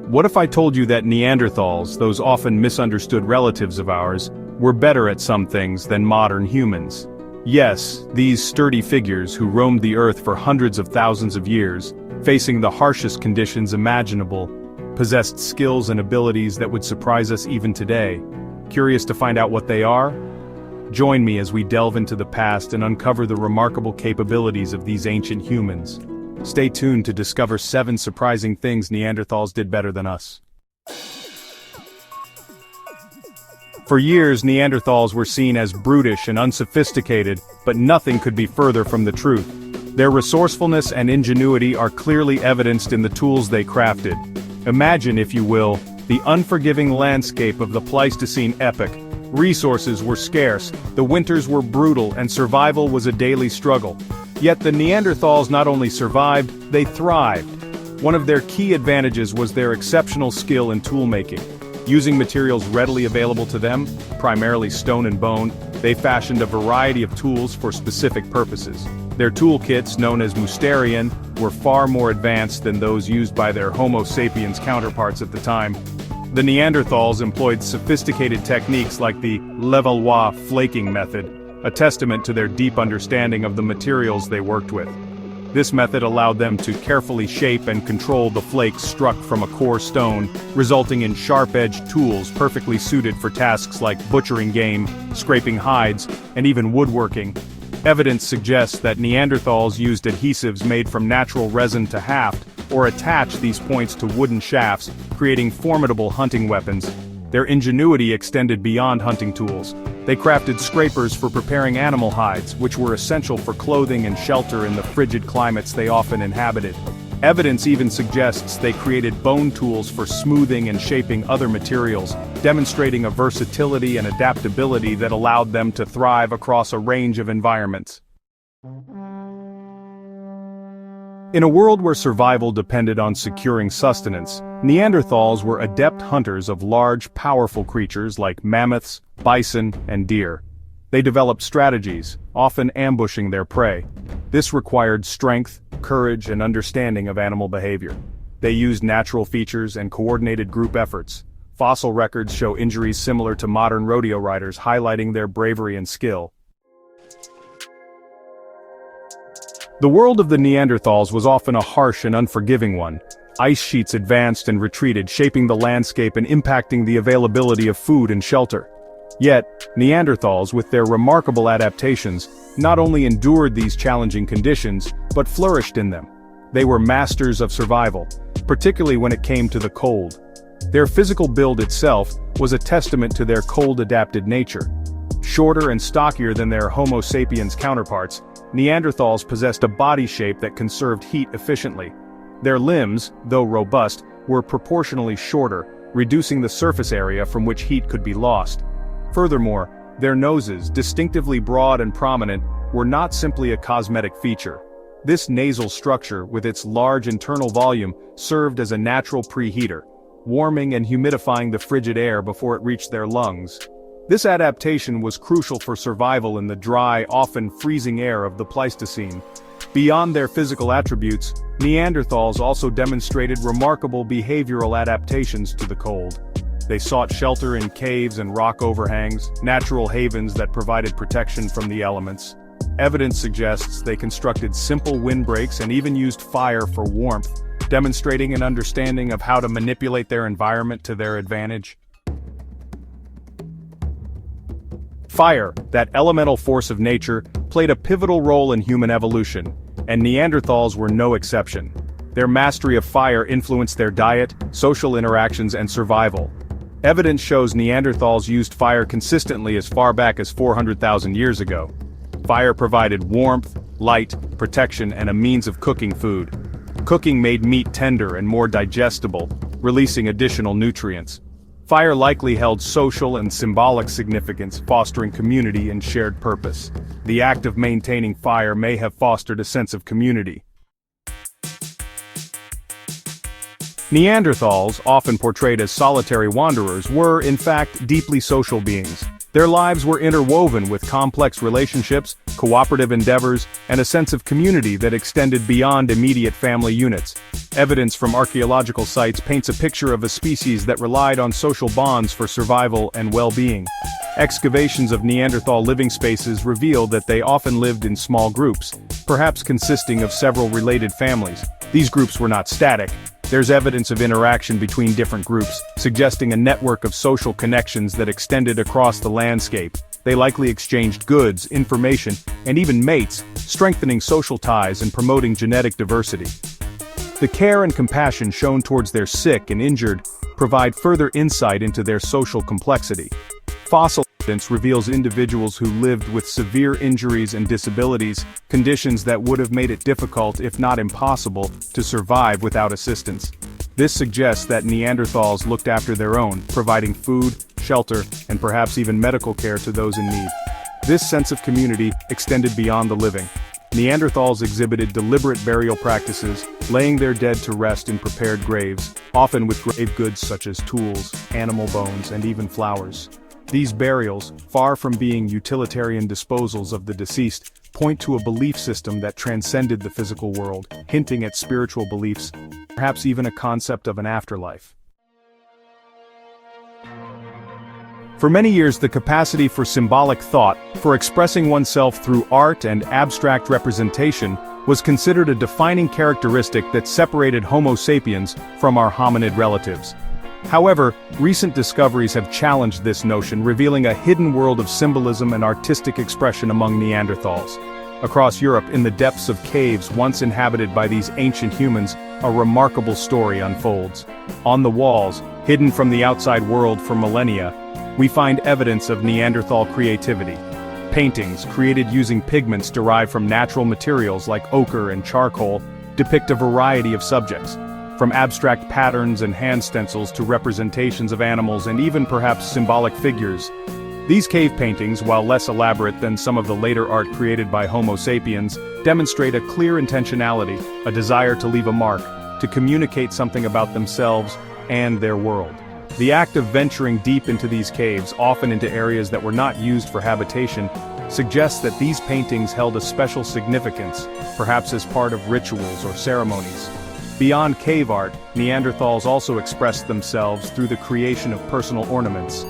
What if I told you that Neanderthals, those often misunderstood relatives of ours, were better at some things than modern humans? Yes, these sturdy figures who roamed the earth for hundreds of thousands of years, facing the harshest conditions imaginable, possessed skills and abilities that would surprise us even today. Curious to find out what they are? Join me as we delve into the past and uncover the remarkable capabilities of these ancient humans. Stay tuned to discover 7 surprising things Neanderthals did better than us. For years, Neanderthals were seen as brutish and unsophisticated, but nothing could be further from the truth. Their resourcefulness and ingenuity are clearly evidenced in the tools they crafted. Imagine, if you will, the unforgiving landscape of the Pleistocene epoch. Resources were scarce, the winters were brutal, and survival was a daily struggle. Yet the Neanderthals not only survived, they thrived. One of their key advantages was their exceptional skill in toolmaking. Using materials readily available to them, primarily stone and bone, they fashioned a variety of tools for specific purposes. Their toolkits, known as Musterian, were far more advanced than those used by their Homo sapiens counterparts at the time. The Neanderthals employed sophisticated techniques like the Levallois flaking method, a testament to their deep understanding of the materials they worked with. This method allowed them to carefully shape and control the flakes struck from a core stone, resulting in sharp-edged tools perfectly suited for tasks like butchering game, scraping hides, and even woodworking. Evidence suggests that Neanderthals used adhesives made from natural resin to haft, or attached these points to wooden shafts, creating formidable hunting weapons. Their ingenuity extended beyond hunting tools. They crafted scrapers for preparing animal hides, which were essential for clothing and shelter in the frigid climates they often inhabited. Evidence even suggests they created bone tools for smoothing and shaping other materials, demonstrating a versatility and adaptability that allowed them to thrive across a range of environments. In a world where survival depended on securing sustenance, Neanderthals were adept hunters of large, powerful creatures like mammoths, bison, and deer. They developed strategies, often ambushing their prey. This required strength, courage, and understanding of animal behavior. They used natural features and coordinated group efforts. Fossil records show injuries similar to modern rodeo riders, highlighting their bravery and skill. The world of the Neanderthals was often a harsh and unforgiving one. Ice sheets advanced and retreated, shaping the landscape and impacting the availability of food and shelter. Yet, Neanderthals, with their remarkable adaptations, not only endured these challenging conditions, but flourished in them. They were masters of survival, particularly when it came to the cold. Their physical build itself was a testament to their cold-adapted nature. Shorter and stockier than their Homo sapiens counterparts, Neanderthals possessed a body shape that conserved heat efficiently. Their limbs, though robust, were proportionally shorter, reducing the surface area from which heat could be lost. Furthermore, their noses, distinctively broad and prominent, were not simply a cosmetic feature. This nasal structure, with its large internal volume, served as a natural preheater, warming and humidifying the frigid air before it reached their lungs. This adaptation was crucial for survival in the dry, often freezing air of the Pleistocene. Beyond their physical attributes, Neanderthals also demonstrated remarkable behavioral adaptations to the cold. They sought shelter in caves and rock overhangs, natural havens that provided protection from the elements. Evidence suggests they constructed simple windbreaks and even used fire for warmth, demonstrating an understanding of how to manipulate their environment to their advantage. Fire, that elemental force of nature, played a pivotal role in human evolution, and Neanderthals were no exception. Their mastery of fire influenced their diet, social interactions, and survival. Evidence shows Neanderthals used fire consistently as far back as 400,000 years ago. Fire provided warmth, light, protection, and a means of cooking food. Cooking made meat tender and more digestible, releasing additional nutrients. Fire likely held social and symbolic significance, fostering community and shared purpose. The act of maintaining fire may have fostered a sense of community. Neanderthals, often portrayed as solitary wanderers, were, in fact, deeply social beings. Their lives were interwoven with complex relationships, cooperative endeavors, and a sense of community that extended beyond immediate family units. Evidence from archaeological sites paints a picture of a species that relied on social bonds for survival and well-being. Excavations of Neanderthal living spaces reveal that they often lived in small groups, perhaps consisting of several related families. These groups were not static. There's evidence of interaction between different groups, suggesting a network of social connections that extended across the landscape. They likely exchanged goods, information, and even mates, strengthening social ties and promoting genetic diversity. The care and compassion shown towards their sick and injured provide further insight into their social complexity. Fossil evidence reveals individuals who lived with severe injuries and disabilities, conditions that would have made it difficult, if not impossible, to survive without assistance. This suggests that Neanderthals looked after their own, providing food, shelter, and perhaps even medical care to those in need. This sense of community extended beyond the living. Neanderthals exhibited deliberate burial practices, laying their dead to rest in prepared graves, often with grave goods such as tools, animal bones, and even flowers. These burials, far from being utilitarian disposals of the deceased, point to a belief system that transcended the physical world, hinting at spiritual beliefs, perhaps even a concept of an afterlife. For many years, the capacity for symbolic thought, for expressing oneself through art and abstract representation, was considered a defining characteristic that separated Homo sapiens from our hominid relatives. However, recent discoveries have challenged this notion, revealing a hidden world of symbolism and artistic expression among Neanderthals. Across Europe, in the depths of caves once inhabited by these ancient humans, a remarkable story unfolds. On the walls, hidden from the outside world for millennia, we find evidence of Neanderthal creativity. Paintings, created using pigments derived from natural materials like ochre and charcoal, depict a variety of subjects, from abstract patterns and hand stencils to representations of animals and even perhaps symbolic figures. These cave paintings, while less elaborate than some of the later art created by Homo sapiens, demonstrate a clear intentionality, a desire to leave a mark, to communicate something about themselves and their world. The act of venturing deep into these caves, often into areas that were not used for habitation, suggests that these paintings held a special significance, perhaps as part of rituals or ceremonies. Beyond cave art, Neanderthals also expressed themselves through the creation of personal ornaments.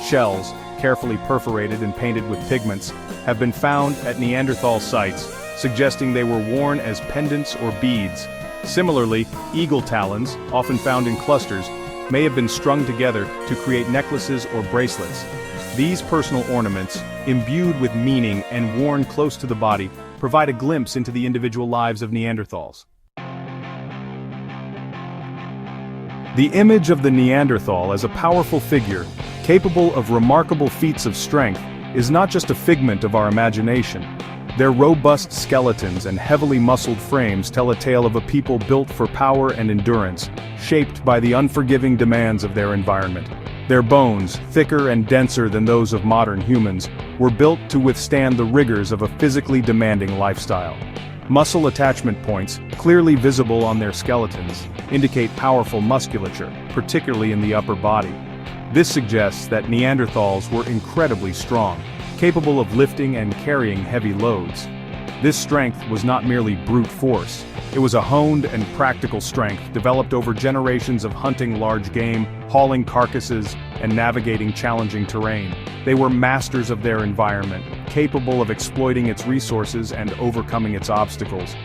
Shells, carefully perforated and painted with pigments, have been found at Neanderthal sites, suggesting they were worn as pendants or beads. Similarly, eagle talons, often found in clusters, may have been strung together to create necklaces or bracelets. These personal ornaments, imbued with meaning and worn close to the body, provide a glimpse into the individual lives of Neanderthals. The image of the Neanderthal as a powerful figure, capable of remarkable feats of strength, is not just a figment of our imagination. Their robust skeletons and heavily muscled frames tell a tale of a people built for power and endurance, shaped by the unforgiving demands of their environment. Their bones, thicker and denser than those of modern humans, were built to withstand the rigors of a physically demanding lifestyle. Muscle attachment points, clearly visible on their skeletons, indicate powerful musculature, particularly in the upper body. This suggests that Neanderthals were incredibly strong, capable of lifting and carrying heavy loads. This strength was not merely brute force. It was a honed and practical strength developed over generations of hunting large game, hauling carcasses, and navigating challenging terrain. They were masters of their environment, capable of exploiting its resources and overcoming its obstacles.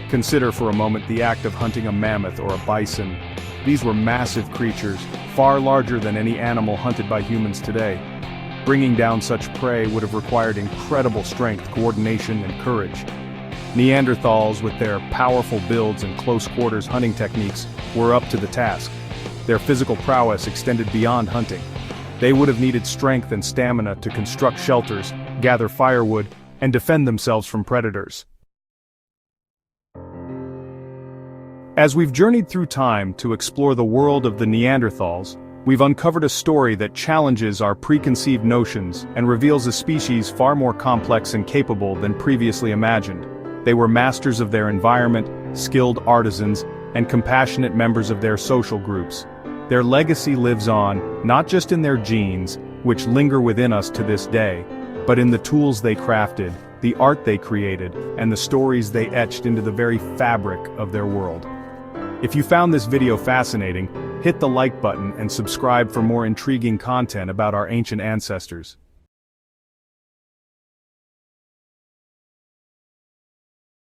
Consider for a moment the act of hunting a mammoth or a bison. These were massive creatures, far larger than any animal hunted by humans today. Bringing down such prey would have required incredible strength, coordination, and courage. Neanderthals, with their powerful builds and close-quarters hunting techniques, were up to the task. Their physical prowess extended beyond hunting. They would have needed strength and stamina to construct shelters, gather firewood, and defend themselves from predators. As we've journeyed through time to explore the world of the Neanderthals, we've uncovered a story that challenges our preconceived notions and reveals a species far more complex and capable than previously imagined. They were masters of their environment, skilled artisans, and compassionate members of their social groups. Their legacy lives on, not just in their genes, which linger within us to this day, but in the tools they crafted, the art they created, and the stories they etched into the very fabric of their world. If you found this video fascinating, hit the like button and subscribe for more intriguing content about our ancient ancestors.